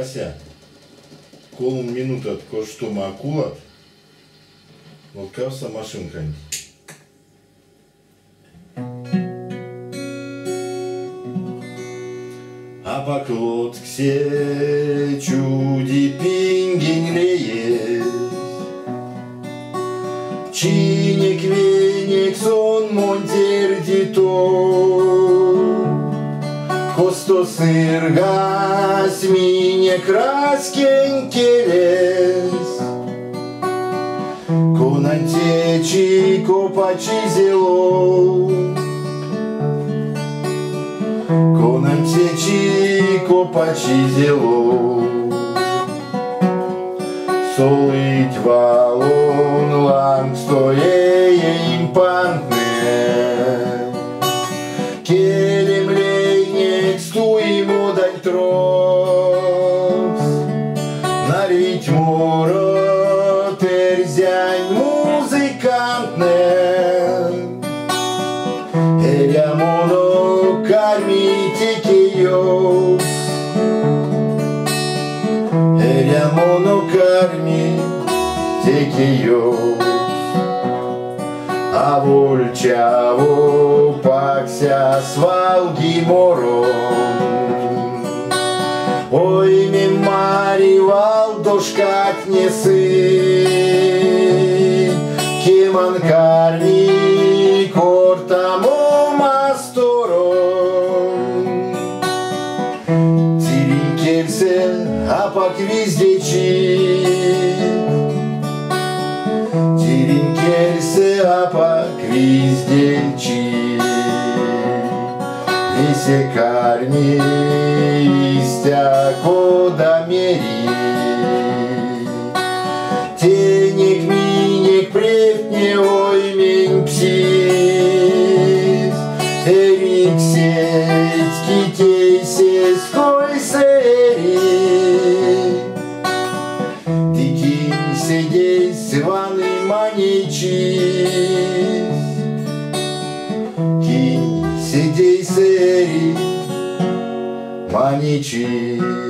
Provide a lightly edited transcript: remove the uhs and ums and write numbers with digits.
Вася, колун минутат коштума акулат, вот кавса машинка. А поклот ксе чуди пингенлеет, чинек веник сон монтердито, косто сыргас мине краскен келес, конантечи копачи зело, конантечи копачи зело, солыть валон ланг стоее импантне, келем лейнек стуимо дать трос, нарить моро терзянь музыкантне, эля моно кармите киос, эля моно кармите киос, а вольчаво пакся свалги мором, ой ми маривал дошкать не сы, кеман карми кортамо мастором, тирин келсе апак вездечи, тирин келсе апак вездечи, весе карми истяко домери, тенек минек препне ой мень псис, эрик сеть китей сеской сери, дикий седей сваны маничис, кинь седей сери маничис.